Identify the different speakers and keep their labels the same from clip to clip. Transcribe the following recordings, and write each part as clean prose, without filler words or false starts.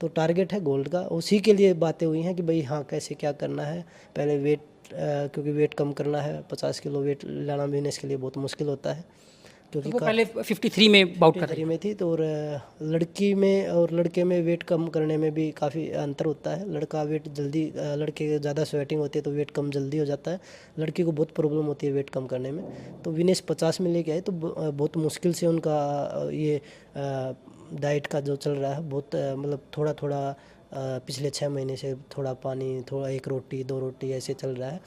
Speaker 1: तो टारगेट है गोल्ड का, उसी के लिए बातें हुई हैं कि भाई हाँ कैसे क्या करना है। पहले वेट क्योंकि वेट कम करना है, 50 किलो वेट लाना बिजनेस के लिए बहुत मुश्किल होता है
Speaker 2: तो
Speaker 1: क्योंकि
Speaker 2: वो पहले 53 में बाउट कर रही
Speaker 1: 53
Speaker 2: थी।
Speaker 1: में थी। तो और लड़की में और लड़के में वेट कम करने में भी काफ़ी अंतर होता है। लड़का वेट जल्दी लड़के ज़्यादा स्वेटिंग होती है तो वेट कम जल्दी हो जाता है, लड़की को बहुत प्रॉब्लम होती है वेट कम करने में। तो विनेश 50 में लेके आए तो बहुत मुश्किल से उनका ये डाइट का जो चल रहा है बहुत मतलब थोड़ा थोड़ा पिछले 6 महीने से थोड़ा पानी, थोड़ा 1 रोटी 2 रोटी ऐसे चल रहा है।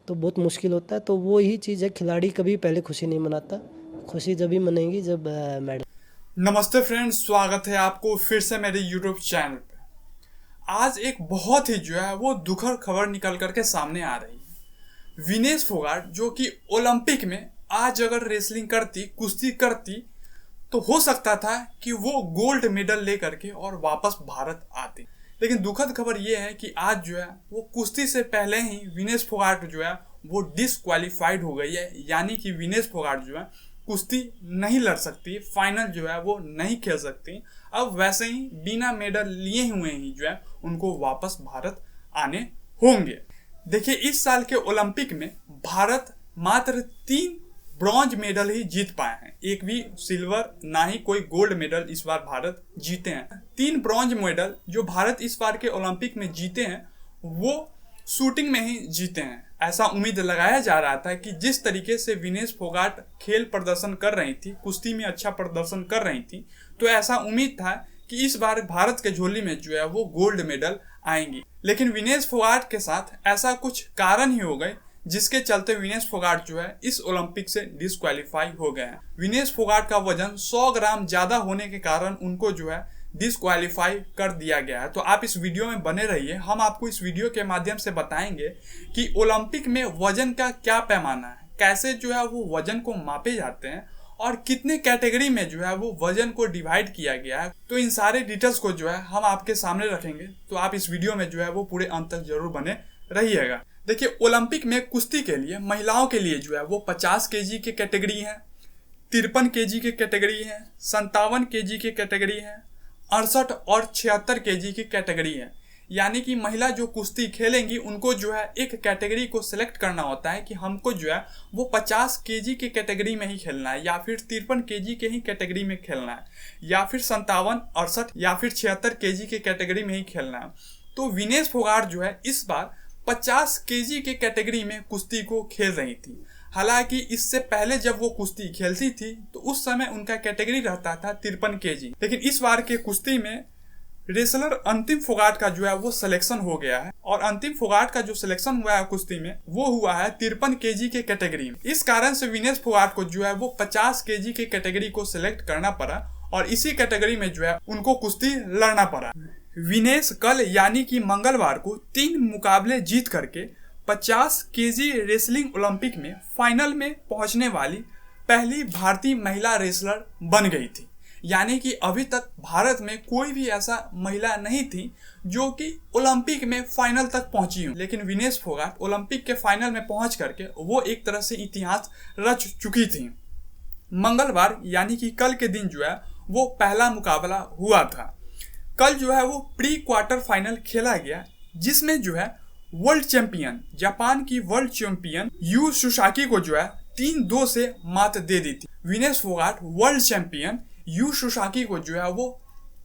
Speaker 1: तो बहुत मुश्किल होता है। तो वो ही चीज़ है, खिलाड़ी कभी पहले खुशी नहीं मनाता, खुशी जब ही मनेगी जब मेडल।
Speaker 3: नमस्ते फ्रेंड्स, स्वागत है आपको फिर से मेरे यूट्यूब चैनल पे। आज एक बहुत ही जो है वो दुखद खबर निकल करके सामने आ रही है। विनेश फोगाट जो कि ओलंपिक में आज अगर रेसलिंग करती, कुश्ती करती, तो हो सकता था कि वो गोल्ड मेडल लेकर के और वापस भारत आते। लेकिन दुखद खबर ये है कि आज जो है वो कुश्ती से पहले ही विनेश फोगाट जो है वो डिसक्वालीफाइड हो गई है। यानी कि विनेश फोगाट जो है कुश्ती नहीं लड़ सकती, फाइनल जो है वो नहीं खेल सकती। अब वैसे ही बिना मेडल लिए हुए ही जो है उनको वापस भारत आने होंगे। देखिए, इस साल के ओलंपिक में भारत मात्र 3 ब्रॉन्ज मेडल ही जीत पाए हैं, एक भी सिल्वर, ना ही कोई गोल्ड मेडल इस बार भारत जीते हैं। 3 ब्रॉन्ज मेडल जो भारत इस बार के ओलंपिक में जीते हैं वो शूटिंग में ही जीते हैं। ऐसा उम्मीद लगाया जा रहा था कि जिस तरीके से विनेश फोगाट खेल प्रदर्शन कर रही थी, कुश्ती में अच्छा प्रदर्शन कर रही थी, तो ऐसा उम्मीद था कि इस बार भारत के झोली में जो है वो गोल्ड मेडल आएंगी। लेकिन विनेश फोगाट के साथ ऐसा कुछ कारण ही हो गए जिसके चलते विनेश फोगाट जो है इस ओलंपिक से डिस्क्वालीफाई हो गए हैं। विनेश फोगाट का वजन 100 ग्राम ज्यादा होने के कारण उनको जो है डिस्क्वालीफाई कर दिया गया है। तो आप इस वीडियो में बने रहिए, हम आपको इस वीडियो के माध्यम से बताएंगे कि ओलंपिक में वजन का क्या पैमाना है, कैसे जो है वो वजन को मापे जाते हैं और कितने कैटेगरी में जो है वो वजन को डिवाइड किया गया है। तो इन सारे डिटेल्स को जो है हम आपके सामने रखेंगे, तो आप इस वीडियो में जो है वो पूरे अंत तक जरूर बने रहिएगा। देखिए, ओलंपिक में कुश्ती के लिए महिलाओं के लिए जो है वो 50 केजी की कैटेगरी है, 53 केजी की कैटेगरी है, 57 केजी की कैटेगरी है, 68 और 76 केजी की कैटेगरी है। यानी कि महिला जो कुश्ती खेलेंगी उनको जो है एक कैटेगरी को सिलेक्ट करना होता है कि हमको जो है वो 50 केजी की कैटेगरी में ही खेलना है, या फिर 53 केजी के ही कैटेगरी में खेलना है, या फिर 57, 68 या फिर 76 केजी की कैटेगरी में ही खेलना है। तो विनेश फोगाट जो है इस बार 50 केजी के कैटेगरी में कुश्ती को खेल रही थी। हालांकि इससे पहले जब वो कुश्ती खेलती थी तो उस समय उनका कैटेगरी रहता था 53 केजी। लेकिन इस बार के कुश्ती में रेसलर अंतिम फोगाट का जो है वो सिलेक्शन हो गया है, और अंतिम फोगाट का जो सिलेक्शन हुआ है कुश्ती में वो हुआ है 53 केजी के कैटेगरी में। इस कारण से विनेश फोगाट को जो है वो 50 केजी के कैटेगरी को सिलेक्ट करना पड़ा और इसी कैटेगरी में जो है उनको कुश्ती लड़ना पड़ा। विनेश कल यानी कि मंगलवार को 3 मुकाबले जीत करके 50 केजी रेसलिंग ओलंपिक में फाइनल में पहुंचने वाली पहली भारतीय महिला रेसलर बन गई थी। यानी कि अभी तक भारत में कोई भी ऐसा महिला नहीं थी जो कि ओलंपिक में फाइनल तक पहुंची हो। लेकिन विनेश फोगाट ओलंपिक के फाइनल में पहुंच करके वो एक तरह से इतिहास रच चुकी थी। मंगलवार यानी कि कल के दिन जो है वो पहला मुकाबला हुआ था। कल जो है वो प्री क्वार्टर फाइनल खेला गया, जिसमें जो है वर्ल्ड चैंपियन, जापान की वर्ल्ड चैंपियन यू सुसाकी को जो है 3-2 से मात दे दी थी। Vinesh Phogat world champion you Susaki को जो है वो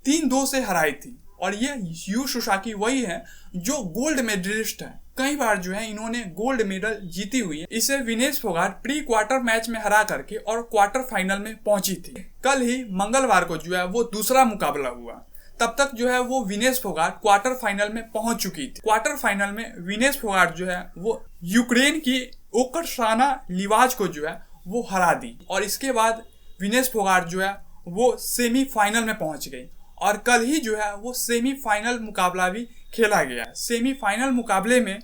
Speaker 3: 3-2 से हराई थी, और ये यू सुसाकी वही है जो गोल्ड मेडलिस्ट है। कई बार जो है इन्होंने गोल्ड मेडल जीती हुई है। इसे Vinesh Phogat pre quarter match में हरा करके और क्वार्टर फाइनल में पहुंची थी। कल ही मंगलवार को जो है वो दूसरा मुकाबला हुआ। तब तक जो है वो विनेश फोगाट क्वार्टर फाइनल में पहुंच चुकी थी। क्वार्टर फाइनल में विनेश फोगाट जो है वो यूक्रेन की ओक्साना लिवाच को जो है वो हरा दी, और इसके बाद विनेश फोगाट जो है वो सेमीफाइनल में पहुंच गई। और कल ही जो है वो सेमीफाइनल मुकाबला भी खेला गया। सेमीफाइनल मुकाबले में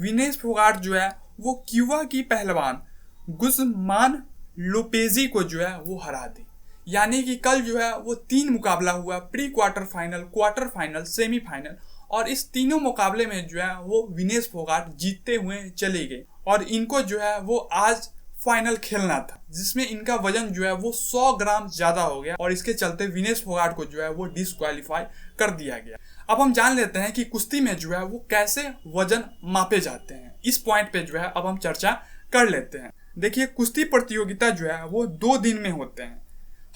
Speaker 3: विनेश फोगाट जो है वो क्यूबा की पहलवान गुज़मान लोपेजी को जो है वो हरा दी। यानी कि कल जो है वो 3 मुकाबला हुआ, pre quarter final, quarter final, semifinal, और इस तीनों मुकाबले में जो है वो विनेश फोगाट जीतते हुए चले गए, और इनको जो है वो आज फाइनल खेलना था, जिसमें इनका वजन जो है वो 100 ग्राम ज्यादा हो गया और इसके चलते विनेश फोगाट को जो है वो डिस्क्वालीफाई कर दिया गया। अब हम जान लेते हैं कि कुश्ती में जो है वो कैसे वजन मापे जाते हैं। इस पॉइंट पे जो है अब हम चर्चा कर लेते हैं। देखिए, कुश्ती प्रतियोगिता जो है वो 2 दिन में होते हैं।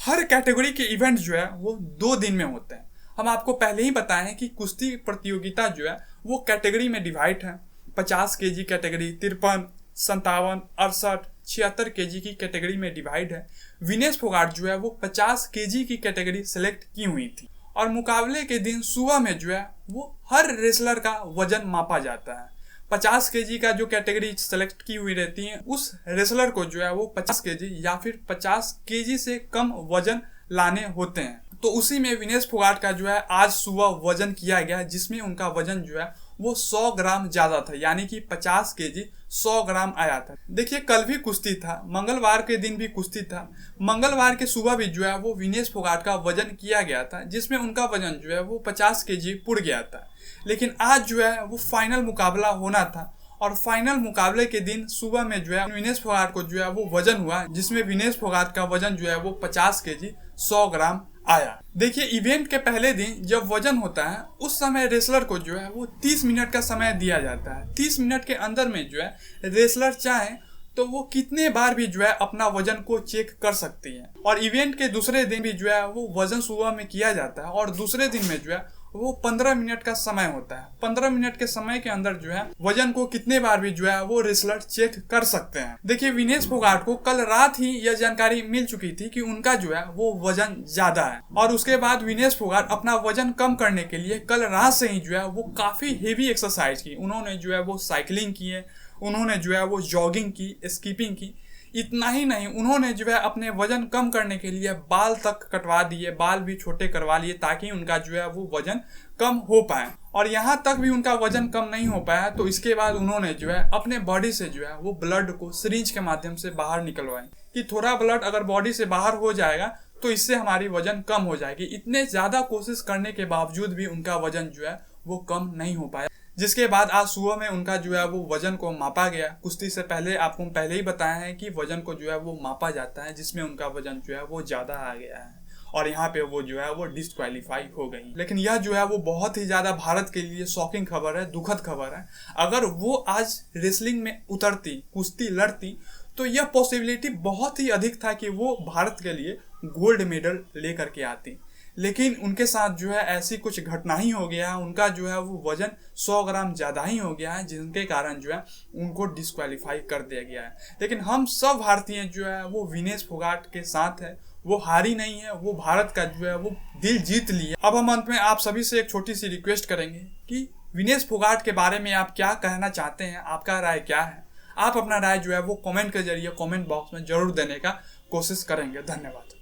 Speaker 3: हर कैटेगरी के इवेंट जो है वो 2 दिन में होते हैं। हम आपको पहले ही बताए हैं कि कुश्ती प्रतियोगिता जो है वो कैटेगरी में डिवाइड है। 50 kg कैटेगरी, 53, 57, 68, 76 kg की कैटेगरी में डिवाइड है। विनेश फोगाट जो है वो 50 kg की कैटेगरी सेलेक्ट की हुई थी और मुकाबले के दिन सुबह में जो है वो हर रेसलर का वजन मापा जाता है। 50 kg का जो कैटेगरी सेलेक्ट की हुई रहती है, उस रेसलर को जो है वो 50 kg या फिर 50 kg से कम वजन लाने होते हैं। तो उसी में विनेश फोगाट का जो है आज सुबह वजन किया गया, जिसमें उनका वजन जो है वो 100 ग्राम ज्यादा था, यानी कि 50 kg 100 ग्राम आया था। देखिए, कल भी कुश्ती था, मंगलवार के दिन भी कुश्ती था। मंगलवार के सुबह भी जो है वो विनेश फोगाट का वजन किया गया था, जिसमें उनका वजन जो है वो 50 kg पुड़ गया था। लेकिन आज जो है वो फाइनल मुकाबला होना था और फाइनल मुकाबले के दिन सुबह में जो है विनेश फोगाट को जो है वो वजन हुआ, जिसमें विनेश फोगाट का वजन जो है वो 50 kg 100 ग्राम आया। देखिए, इवेंट के पहले दिन जब वजन होता है उस समय रेसलर को जो है वो 30 मिनट का समय दिया जाता है। 30 मिनट के अंदर में जो है रेसलर चाहे तो वो कितने बार भी जो है अपना वजन को चेक कर सकती है। और इवेंट के दूसरे दिन भी जो है वो वजन सुबह में किया जाता है और दूसरे दिन में जो है वो 15 मिनट का समय होता है। 15 मिनट के समय के अंदर जो है वजन को कितने बार भी जो है वो रेसलर चेक कर सकते हैं। देखिए, विनेश फोगाट को कल रात ही यह जानकारी मिल चुकी थी कि उनका जो है वो वजन ज्यादा है और उसके बाद विनेश फोगाट अपना वजन कम करने के लिए कल रात से ही जो है वो काफी हेवी एक्सरसाइज की। उन्होंने जो है वो साइकिलिंग की है, उन्होंने जो है वो जॉगिंग की, स्कीपिंग की। इतना ही नहीं, उन्होंने जो है अपने वजन कम करने के लिए बाल तक कटवा दिए, बाल भी छोटे करवा लिए, ताकि उनका जो है वो वजन कम हो पाए। और यहाँ तक भी उनका वजन कम नहीं हो पाया तो इसके बाद उन्होंने जो है अपने बॉडी से जो है वो ब्लड को सिरिंज के माध्यम से बाहर निकलवाए कि थोड़ा ब्लड अगर बॉडी से बाहर हो जाएगा तो इससे हमारी वजन कम हो जाएगी। इतने ज्यादा कोशिश करने के बावजूद भी उनका वजन जो है वो कम नहीं हो पाया, जिसके बाद आज सुबह में उनका जो है वो वजन को मापा गया। कुश्ती से पहले आपको पहले ही बताया है कि वजन को जो है वो मापा जाता है, जिसमें उनका वजन जो है वो ज्यादा आ गया है और यहाँ पे वो जो है वो डिस्क्वालीफाई हो गई। लेकिन यह जो है वो बहुत ही ज्यादा भारत के लिए शॉकिंग खबर है, दुखद खबर है। अगर वो आज रेसलिंग में उतरती, कुश्ती लड़ती, तो यह पॉसिबिलिटी बहुत ही अधिक था कि वो भारत के लिए गोल्ड मेडल लेकर के आती। लेकिन उनके साथ जो है ऐसी कुछ घटना ही हो गया है, उनका जो है वो वजन 100 ग्राम ज़्यादा ही हो गया है, जिनके कारण जो है उनको डिस्क्वालीफाई कर दिया गया है। लेकिन हम सब भारतीय जो है वो विनेश फोगाट के साथ है, वो हारी नहीं है, वो भारत का जो है वो दिल जीत लिए। अब हम अंत में आप सभी से एक छोटी सी रिक्वेस्ट करेंगे कि विनेश फोगाट के बारे में आप क्या कहना चाहते हैं, आपका राय क्या है। आप अपना राय जो है वो कमेंट के जरिए कमेंट बॉक्स में जरूर देने का कोशिश करेंगे। धन्यवाद।